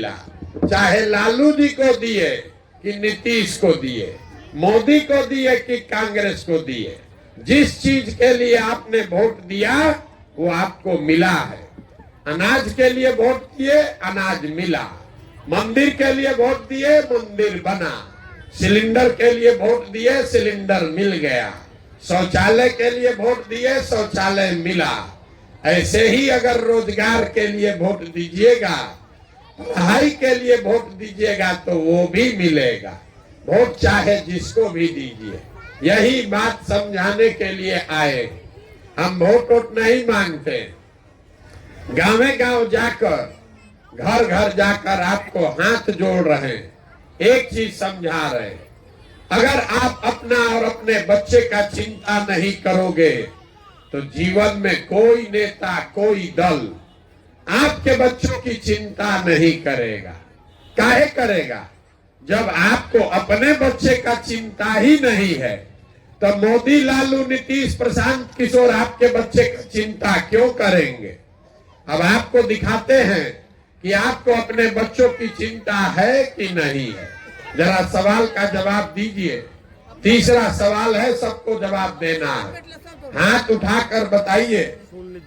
मिला, चाहे लालू जी को दिए कि नीतीश को दिए, मोदी को दिए कि कांग्रेस को दिए, जिस चीज के लिए आपने वोट दिया वो आपको मिला है। अनाज के लिए वोट दिए, अनाज मिला। मंदिर के लिए वोट दिए, मंदिर बना। सिलेंडर के लिए वोट दिए, सिलेंडर मिल गया। शौचालय के लिए वोट दिए, शौचालय मिला। ऐसे ही अगर रोजगार के लिए वोट दीजिएगा, पढ़ाई के लिए वोट दीजिएगा तो वो भी मिलेगा। वोट चाहे जिसको भी दीजिए, यही बात समझाने के लिए आए। हम वोट नहीं मांगते, गांवे गांव जाकर, घर घर जाकर आपको हाथ जोड़ रहे हैं, एक चीज समझा रहे हैं। अगर आप अपना और अपने बच्चे का चिंता नहीं करोगे तो जीवन में कोई नेता, कोई दल आपके बच्चों की चिंता नहीं करेगा। काहे करेगा? जब आपको अपने बच्चे का चिंता ही नहीं है तो मोदी, लालू, नीतीश, प्रशांत किशोर आपके बच्चे का चिंता क्यों करेंगे? अब आपको दिखाते हैं कि आपको अपने बच्चों की चिंता है कि नहीं है। जरा सवाल का जवाब दीजिए। तीसरा सवाल है, सबको जवाब देना है। हाथ उठाकर बताइए,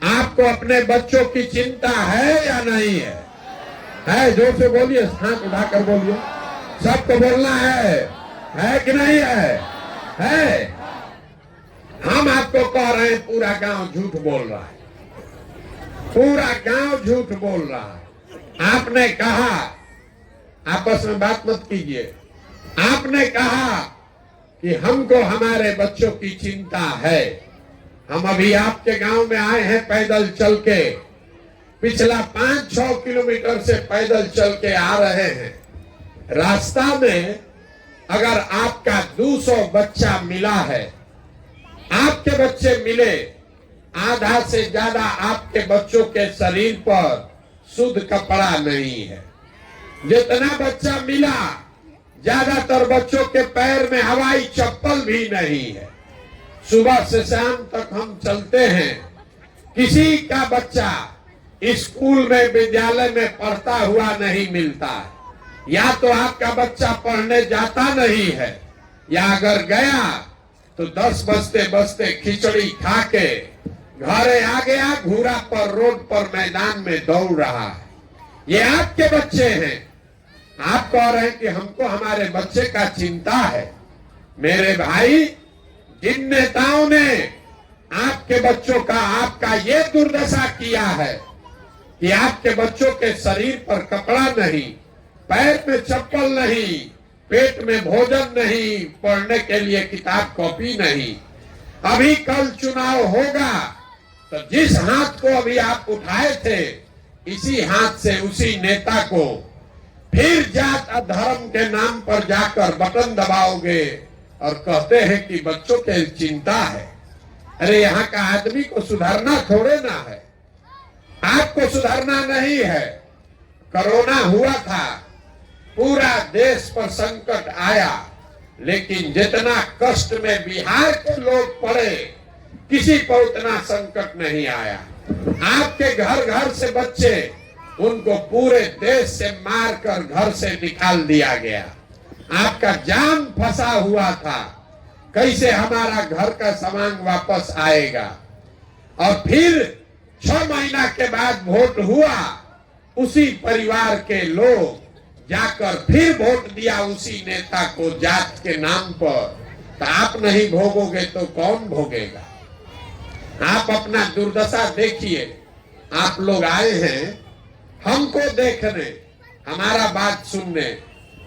आपको अपने बच्चों की चिंता है या नहीं है? है, जोर से बोलिए, हाथ उठाकर बोलिए। सबको बोलना है कि नहीं है? है। हम आपको कह रहे हैं पूरा गांव झूठ बोल रहा है, पूरा गांव झूठ बोल रहा है। आपने कहा, आपस में बात मत कीजिए, आपने कहा कि हमको हमारे बच्चों की चिंता है। हम अभी आपके गांव में आए हैं पैदल चल के, पिछला 5-6 किलोमीटर से पैदल चल के आ रहे हैं। रास्ता में अगर आपका 200 बच्चा मिला है, आपके बच्चे मिले, आधा से ज्यादा आपके बच्चों के शरीर पर शुद्ध कपड़ा नहीं है। जितना बच्चा मिला, ज्यादातर बच्चों के पैर में हवाई चप्पल भी नहीं है। सुबह से शाम तक हम चलते हैं, किसी का बच्चा स्कूल में, विद्यालय में पढ़ता हुआ नहीं मिलता है। या तो आपका बच्चा पढ़ने जाता नहीं है, या अगर गया तो 10 बजते बजते खिचड़ी खा के घरे आ गया, घूरा पर, रोड पर, मैदान में दौड़ रहा है। ये आपके बच्चे हैं। आप कह रहे हैं कि हमको हमारे बच्चे का चिंता है। मेरे भाई, जिन नेताओं ने आपके बच्चों का, आपका ये दुर्दशा किया है कि आपके बच्चों के शरीर पर कपड़ा नहीं, पैर में चप्पल नहीं, पेट में भोजन नहीं, पढ़ने के लिए किताब कॉपी नहीं। अभी कल चुनाव होगा तो जिस हाथ को अभी आप उठाए थे, इसी हाथ से उसी नेता को फिर जात और धर्म के नाम पर जाकर बटन दबाओगे और कहते हैं कि बच्चों के चिंता है। अरे यहाँ का आदमी को सुधारना थोड़े ना है, आपको सुधारना नहीं है। कोरोना हुआ था, पूरा देश पर संकट आया, लेकिन जितना कष्ट में बिहार के लोग पड़े, किसी पर उतना संकट नहीं आया। आपके घर घर से बच्चे, उनको पूरे देश से मारकर घर से निकाल दिया गया। आपका जान फंसा हुआ था, कैसे हमारा घर का सामान वापस आएगा। और फिर 6 महीना के बाद वोट हुआ, उसी परिवार के लोग जाकर फिर वोट दिया उसी नेता को जात के नाम पर। तो आप नहीं भोगोगे तो कौन भोगेगा? आप अपना दुर्दशा देखिए। आप लोग आए हैं हमको देखने, हमारा बात सुनने।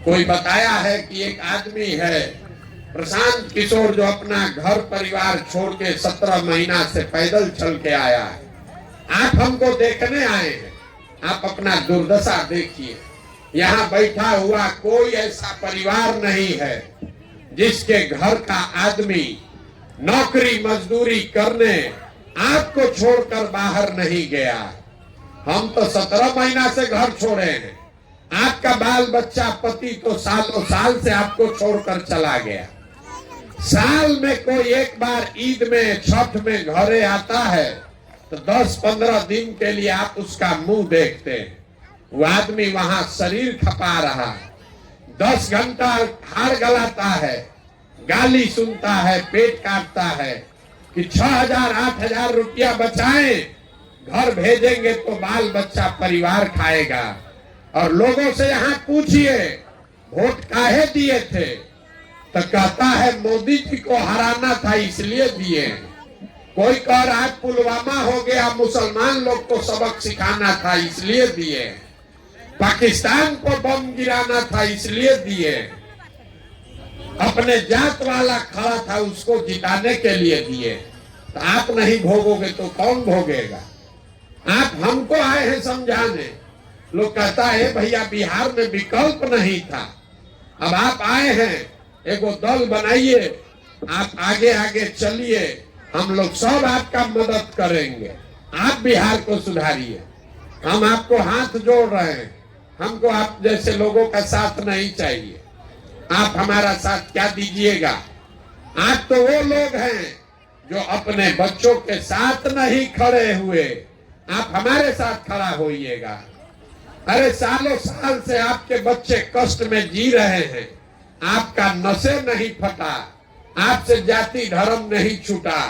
कोई बताया है कि एक आदमी है प्रशांत किशोर, जो अपना घर परिवार छोड़ के 17 महीना से पैदल चल के आया है। आप हमको देखने आए हैं, आप अपना दुर्दशा देखिए। यहाँ बैठा हुआ कोई ऐसा परिवार नहीं है जिसके घर का आदमी नौकरी मजदूरी करने आपको छोड़कर बाहर नहीं गया। हम तो 17 महीना से घर छोड़े हैं। आपका बाल बच्चा, पति तो सालों साल से आपको छोड़कर चला गया। साल में कोई एक बार ईद में, छठ में घरे आता है तो 10-15 दिन के लिए आप उसका मुंह देखते हैं। वो आदमी वहां शरीर खपा रहा, 10 घंटा हार गलाता है, गाली सुनता है, पेट काटता है कि 6,000 8,000 रुपया बचाएं, घर भेजेंगे तो बाल बच्चा परिवार खाएगा। और लोगों से यहाँ पूछिए वोट काहे दिए थे, तो कहता है मोदी जी को हराना था इसलिए दिए। कोई कह रहा है पुलवामा हो गया, मुसलमान लोग को सबक सिखाना था इसलिए दिए। पाकिस्तान को बम गिराना था इसलिए दिए। अपने जात वाला खड़ा था उसको जिताने के लिए दिए। तो आप नहीं भोगोगे तो कौन भोगेगा? आप हमको आए हैं समझाने। लोग कहता है भैया बिहार में विकल्प नहीं था, अब आप आए हैं, एगो दल बनाइए, आप आगे आगे चलिए, हम लोग सब आपका मदद करेंगे, आप बिहार को सुधारिए। हम आपको हाथ जोड़ रहे हैं, हमको आप जैसे लोगों का साथ नहीं चाहिए। आप हमारा साथ क्या दीजिएगा? आप तो वो लोग हैं जो अपने बच्चों के साथ नहीं खड़े हुए, आप हमारे साथ खड़ा होइएगा। अरे सालों साल से आपके बच्चे कष्ट में जी रहे हैं, आपका नशे नहीं फटा, आपसे जाति धर्म नहीं छूटा,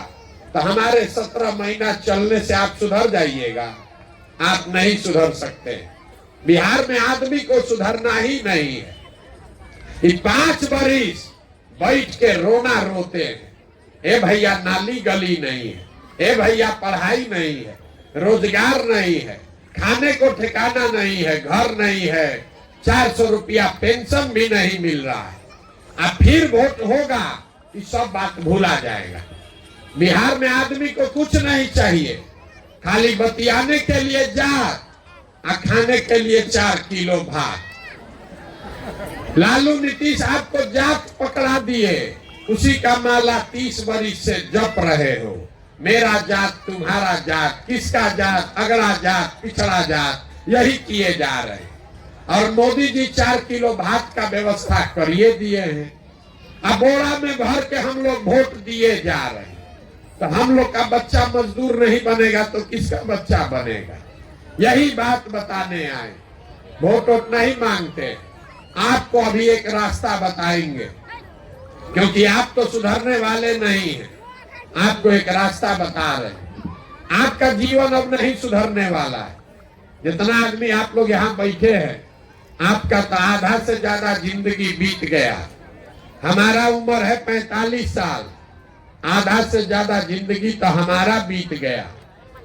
तो हमारे 17 महीना चलने से आप सुधर जाइएगा? आप नहीं सुधर सकते। बिहार में आदमी को सुधरना ही नहीं है। 5 बरिस बैठ के रोना रोते हैं, ए भैया नाली गली नहीं है, ए भैया पढ़ाई नहीं है, रोजगार नहीं है, खाने को ठिकाना नहीं है, घर नहीं है, 400 रुपया पेंशन भी नहीं मिल रहा है। अब फिर वोट होगा, ये सब बात भूला जाएगा। बिहार में आदमी को कुछ नहीं चाहिए, खाली बतियाने के लिए जात और खाने के लिए 4 किलो भात। लालू नीतीश आपको जात पकड़ा दिए, उसी का माला 30 बरिस से जप रहे हो। मेरा जात, तुम्हारा जात, किसका जात, अगला जात, पिछड़ा जात, यही किए जा रहे। और मोदी जी 4 किलो भात का व्यवस्था करिए दिए हैं। अब बोरा में भर के हम लोग वोट दिए जा रहे हैं। तो हम लोग का बच्चा मजदूर नहीं बनेगा तो किसका बच्चा बनेगा? यही बात बताने आए। वोट नहीं मांगते, आपको अभी एक रास्ता बताएंगे, क्योंकि आप तो सुधरने वाले नहीं हैं। आपको एक रास्ता बता रहे हैं। आपका जीवन अब नहीं सुधरने वाला है। जितना आदमी आप लोग यहाँ बैठे हैं, आपका तो आधा से ज्यादा जिंदगी बीत गया। हमारा उम्र है 45 साल, आधा से ज्यादा जिंदगी तो हमारा बीत गया।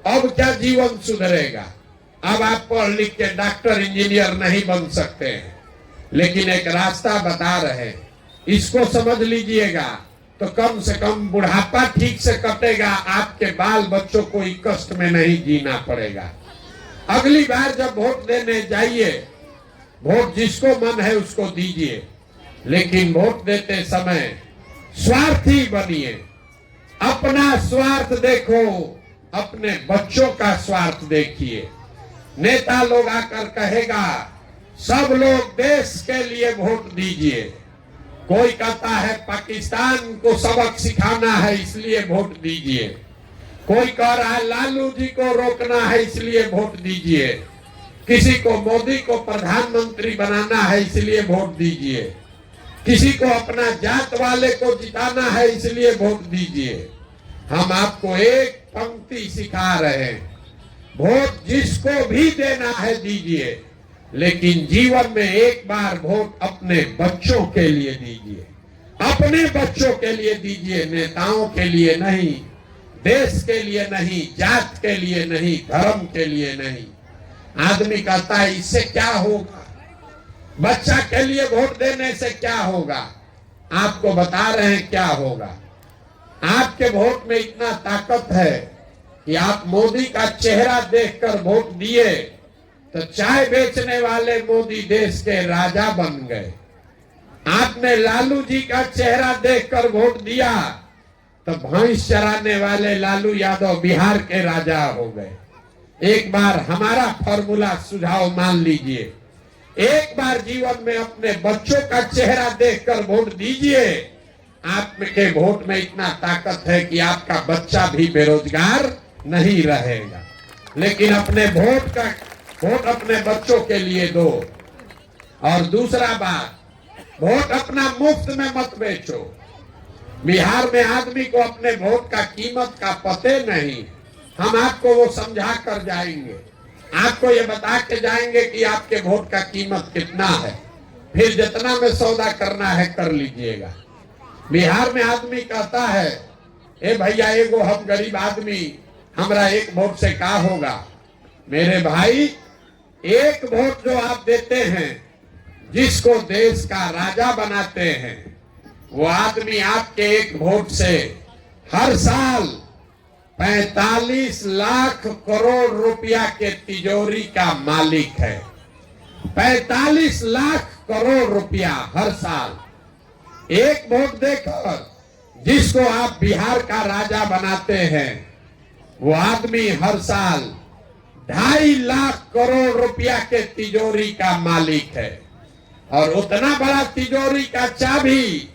अब क्या जीवन सुधरेगा? अब आप पढ़ लिख के डॉक्टर इंजीनियर नहीं बन सकते हैं, लेकिन एक रास्ता बता रहे हैं, इसको समझ लीजिएगा तो कम से कम बुढ़ापा ठीक से कटेगा, आपके बाल बच्चों को कष्ट में नहीं जीना पड़ेगा। अगली बार जब वोट देने जाइए, वोट जिसको मन है उसको दीजिए, लेकिन वोट देते समय स्वार्थी बनिए। अपना स्वार्थ देखो, अपने बच्चों का स्वार्थ देखिए। नेता लोग आकर कहेगा सब लोग देश के लिए वोट दीजिए। कोई कहता है पाकिस्तान को सबक सिखाना है इसलिए वोट दीजिए। कोई कह रहा है लालू जी को रोकना है इसलिए वोट दीजिए। किसी को मोदी को प्रधानमंत्री बनाना है इसलिए वोट दीजिए। किसी को अपना जात वाले को जिताना है इसलिए वोट दीजिए। हम आपको एक पंक्ति सिखा रहे हैं, वोट जिसको भी देना है दीजिए, लेकिन जीवन में एक बार वोट अपने बच्चों के लिए दीजिए। अपने बच्चों के लिए दीजिए, नेताओं के लिए नहीं, देश के लिए नहीं, जात के लिए नहीं, धर्म के लिए नहीं। आदमी कहता है इससे क्या होगा, बच्चा के लिए वोट देने से क्या होगा? आपको बता रहे हैं क्या होगा। आपके वोट में इतना ताकत है कि आप मोदी का चेहरा देखकर वोट दिए तो चाय बेचने वाले मोदी देश के राजा बन गए। आपने लालू जी का चेहरा देखकर वोट दिया तो भैंस चराने वाले लालू यादव बिहार के राजा हो गए। एक बार हमारा फॉर्मूला सुझाव मान लीजिए, एक बार जीवन में अपने बच्चों का चेहरा देखकर वोट दीजिए। आपके वोट में इतना ताकत है कि आपका बच्चा भी बेरोजगार नहीं रहेगा। लेकिन अपने वोट का वोट अपने बच्चों के लिए दो। और दूसरा बात, वोट अपना मुफ्त में मत बेचो। बिहार में आदमी को अपने वोट का कीमत का पते नहीं। हम आपको वो समझा कर जाएंगे, आपको ये बता के जाएंगे कि आपके वोट का कीमत कितना है, फिर जितना में सौदा करना है कर लीजिएगा। बिहार में आदमी कहता है, ए भैया एगो हम गरीब आदमी, हमरा एक वोट से क्या होगा। मेरे भाई, एक वोट जो आप देते हैं, जिसको देश का राजा बनाते हैं, वो आदमी आपके एक वोट से हर साल 45 लाख करोड़ रुपया के तिजोरी का मालिक है। 45 लाख करोड़ रुपया हर साल। एक वोट देकर जिसको आप बिहार का राजा बनाते हैं, वो आदमी हर साल 2.5 लाख करोड़ रुपया के तिजोरी का मालिक है। और उतना बड़ा तिजोरी का चाबी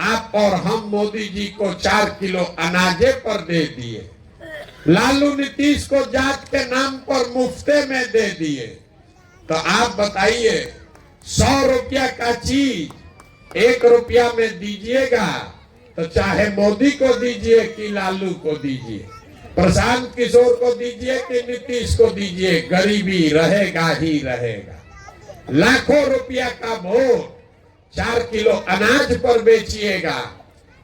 आप और हम मोदी जी को 4 किलो अनाजे पर दे दिए। लालू नीतीश को जात के नाम पर मुफ्ते में दे दिए। तो आप बताइए, 100 रुपया का चीज 1 रुपया में दीजिएगा तो चाहे मोदी को दीजिए कि लालू को दीजिए, प्रशांत किशोर को दीजिए कि नीतीश को दीजिए, गरीबी रहेगा ही रहेगा। लाखों रुपया का वोट 4 किलो अनाज पर बेचिएगा,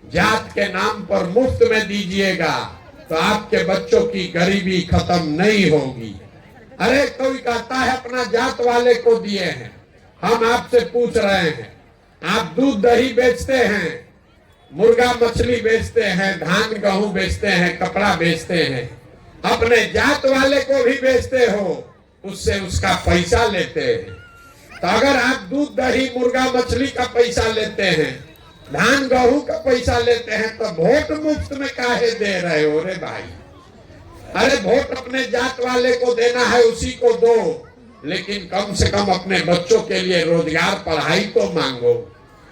जात के नाम पर मुफ्त में दीजिएगा, तो आपके बच्चों की गरीबी खत्म नहीं होगी। अरे कोई कहता है अपना जात वाले को दिए हैं। हम आपसे पूछ रहे हैं, आप दूध दही बेचते हैं, मुर्गा मछली बेचते हैं, धान गेहूं बेचते हैं, कपड़ा बेचते हैं, अपने जात वाले को भी बेचते हो, उससे उसका पैसा लेते हैं। तो अगर आप दूध दही मुर्गा मछली का पैसा लेते हैं, धान गेहूं का पैसा लेते हैं, तो वोट मुफ्त में काहे दे रहे हो रे भाई। अरे वोट अपने जात वाले को देना है, उसी को दो, लेकिन कम से कम अपने बच्चों के लिए रोजगार पढ़ाई तो मांगो।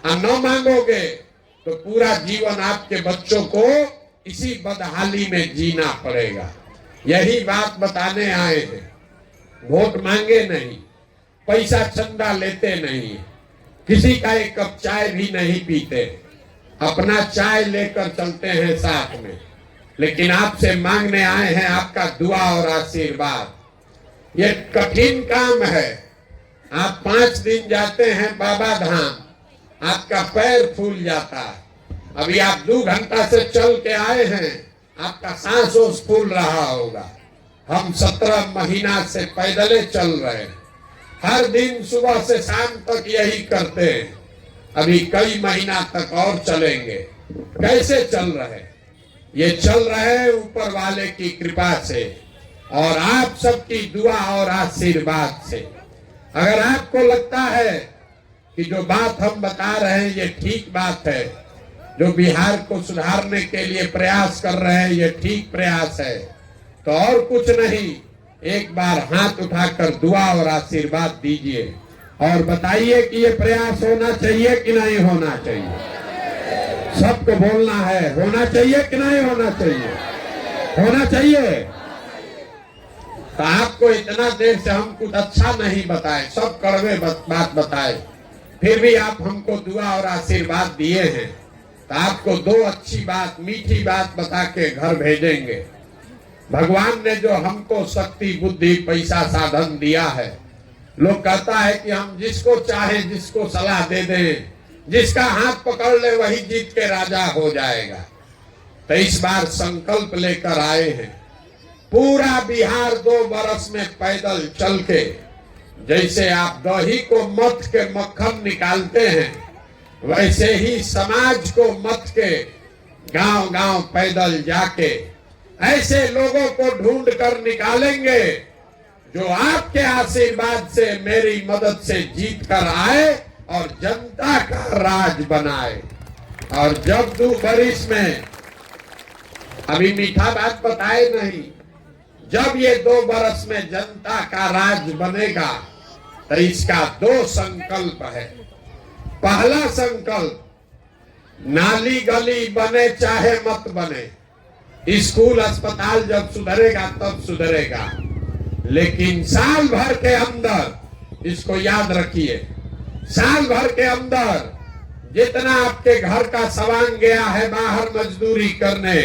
और न मांगोगे तो पूरा जीवन आपके बच्चों को इसी बदहाली में जीना पड़ेगा। यही बात बताने आए हैं। वोट मांगे नहीं, पैसा चंदा लेते नहीं, किसी का एक कप चाय भी नहीं पीते, अपना चाय लेकर चलते हैं साथ में, लेकिन आपसे मांगने आए हैं आपका दुआ और आशीर्वाद। ये कठिन काम है। आप 5 दिन जाते हैं बाबा धाम, आपका पैर फूल जाता है। अभी आप 2 घंटा से चल के आए हैं, आपका सांस ओस फूल रहा होगा। हम 17 महीना से पैदले चल रहे हैं, हर दिन सुबह से शाम तक यही करते हैं। अभी कई महीना तक और चलेंगे। कैसे चल रहे? ये चल रहे हैं ऊपर वाले की कृपा से और आप सबकी दुआ और आशीर्वाद से। अगर आपको लगता है कि जो बात हम बता रहे हैं ये ठीक बात है, जो बिहार को सुधारने के लिए प्रयास कर रहे हैं ये ठीक प्रयास है, तो और कुछ नहीं, एक बार हाथ उठाकर दुआ और आशीर्वाद दीजिए और बताइए कि ये प्रयास होना चाहिए कि नहीं होना चाहिए। सबको बोलना है, होना चाहिए कि नहीं होना चाहिए। होना चाहिए। तो आपको इतना देर से हम कुछ अच्छा नहीं बताए, सब कड़वे बात बताए, फिर भी आप हमको दुआ और आशीर्वाद दिए हैं, तो आपको 2 अच्छी बात, मीठी बात बता के घर भेजेंगे। भगवान ने जो हमको शक्ति बुद्धि पैसा साधन दिया है, लोग कहता है कि हम जिसको चाहे जिसको सलाह दे दें, जिसका हाथ पकड़ ले वही जीत के राजा हो जाएगा। तो इस बार संकल्प लेकर आए हैं, पूरा बिहार 2 बरस में पैदल चल के, जैसे आप दही को मथ के मक्खन निकालते हैं, वैसे ही समाज को मथ के गांव गांव पैदल जाके ऐसे लोगों को ढूंढ कर निकालेंगे जो आपके आशीर्वाद से, मेरी मदद से जीत कर आए और जनता का राज बनाए। और जब 2 बरिस में, अभी मीठा बात बताए नहीं, जब ये 2 बरस में जनता का राज बनेगा तो इसका 2 संकल्प है। पहला संकल्प, नाली गली बने चाहे मत बने, स्कूल अस्पताल जब सुधरेगा तब सुधरेगा, लेकिन साल भर के अंदर, इसको याद रखिए, साल भर के अंदर जितना आपके घर का सामान गया है बाहर मजदूरी करने,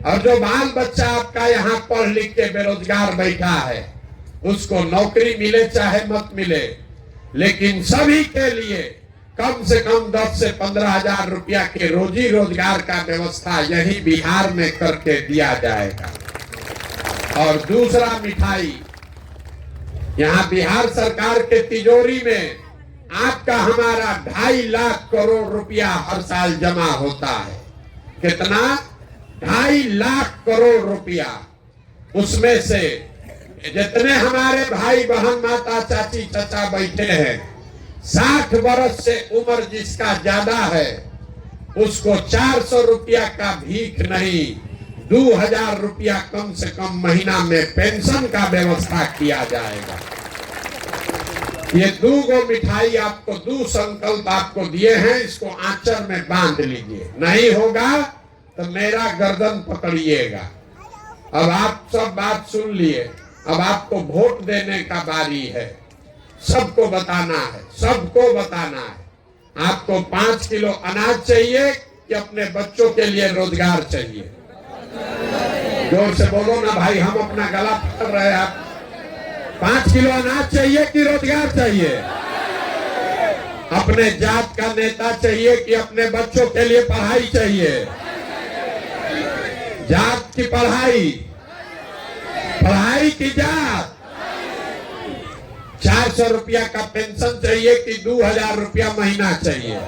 और जो बाल बच्चा आपका यहाँ पढ़ लिख के बेरोजगार बैठा है, उसको नौकरी मिले चाहे मत मिले, लेकिन सभी के लिए कम से कम 10 से 15 हजार रुपया के रोजी रोजगार का व्यवस्था यही बिहार में करके दिया जाएगा। और दूसरा मिठाई, यहाँ बिहार सरकार के तिजोरी में आपका हमारा 2.5 लाख करोड़ रुपया हर साल जमा होता है। कितना? 2.5 लाख करोड़ रुपया। उसमें से जितने हमारे भाई बहन माता चाची चाचा बैठे हैं, 60 वर्ष से उम्र जिसका ज्यादा है, उसको 400 रुपया का भीख नहीं, 2000 रुपया कम से कम महीना में पेंशन का व्यवस्था किया जाएगा। ये 2 मिठाई आपको, 2 संकल्प आपको दिए हैं, इसको आंचल में बांध लीजिए। नहीं होगा तो मेरा गर्दन पकड़िएगा। अब आप सब बात सुन लिए, अब आपको वोट देने का बारी है। सबको बताना है, सबको बताना है। आपको 5 किलो अनाज चाहिए कि अपने बच्चों के लिए रोजगार चाहिए? जोर से बोलो ना भाई, हम अपना गला पकड़ रहे हैं। आप 5 किलो अनाज चाहिए कि रोजगार चाहिए? अपने जात का नेता चाहिए कि अपने बच्चों के लिए पढ़ाई चाहिए? जात की पढ़ाई, पढ़ाई की जात। 400 रुपया का पेंशन चाहिए कि 2000 रुपया महीना चाहिए?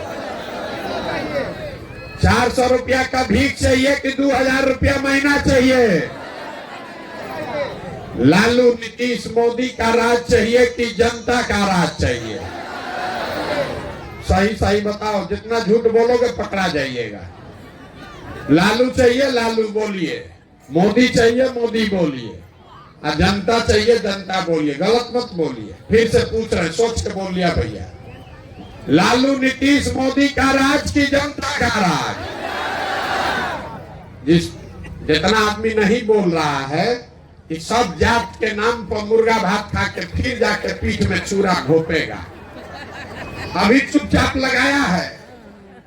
400 रुपया का भीख चाहिए कि 2000 रुपया महीना चाहिए? लालू नीतीश मोदी का राज चाहिए कि जनता का राज चाहिए? सही सही बताओ, जितना झूठ बोलोगे पकड़ा जाइएगा। लालू चाहिए, लालू बोलिए। मोदी चाहिए, मोदी बोलिए। और जनता चाहिए, जनता बोलिए। गलत मत बोलिए। फिर से पूछ रहे, सोच के बोल लिया भैया। लालू नीतीश मोदी का राज की जनता का राज? जितना आदमी नहीं बोल रहा है कि सब जात के नाम पर मुर्गा भात खा के फिर जाके पीठ में चूरा घोपेगा। अभी चुपचाप लगाया है,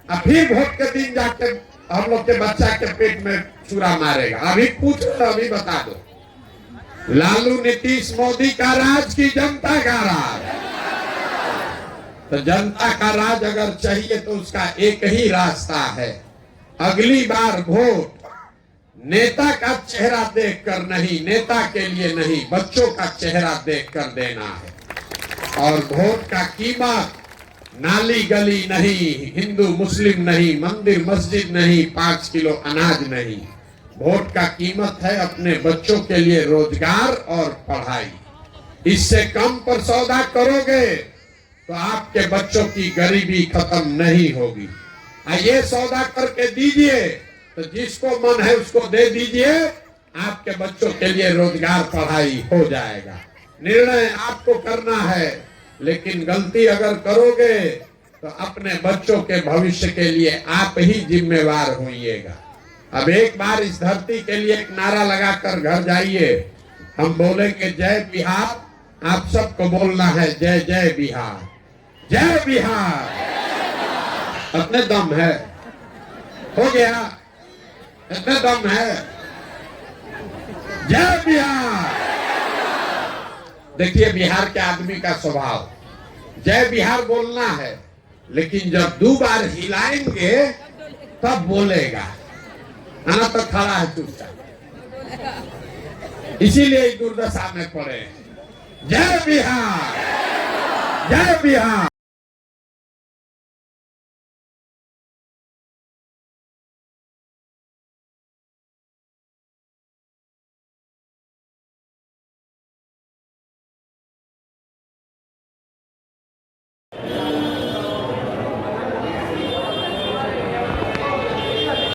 अब फिर वोट के दिन जाके हम लोग के बच्चा के पेट में चूरा मारेगा। अभी पूछ लो, अभी बता दो। लालू नीतीश मोदी का राज की जनता का राज? तो जनता का राज अगर चाहिए तो उसका एक ही रास्ता है, अगली बार वोट नेता का चेहरा देखकर नहीं, नेता के लिए नहीं, बच्चों का चेहरा देखकर देना है। और वोट का कीमत नाली गली नहीं, हिंदू मुस्लिम नहीं, मंदिर मस्जिद नहीं, 5 किलो अनाज नहीं। वोट का कीमत है अपने बच्चों के लिए रोजगार और पढ़ाई। इससे कम पर सौदा करोगे तो आपके बच्चों की गरीबी खत्म नहीं होगी। ये सौदा करके दीजिए तो जिसको मन है उसको दे दीजिए, आपके बच्चों के लिए रोजगार पढ़ाई हो जाएगा। निर्णय आपको करना है, लेकिन गलती अगर करोगे तो अपने बच्चों के भविष्य के लिए आप ही जिम्मेवार होइएगा। अब एक बार इस धरती के लिए एक नारा लगाकर घर जाइए। हम बोलेंगे जय बिहार, आप सबको बोलना है जय जय बिहार, जय बिहार। इतने दम है? हो गया? इतने दम है? जय बिहार। देखिए बिहार के आदमी का स्वभाव, जय बिहार बोलना है, लेकिन जब 2 बार हिलाएंगे तब बोलेगा, आना तो खड़ा है चुपचाप। इसीलिए दुर्दशा में पड़े। जय बिहार, जय बिहार।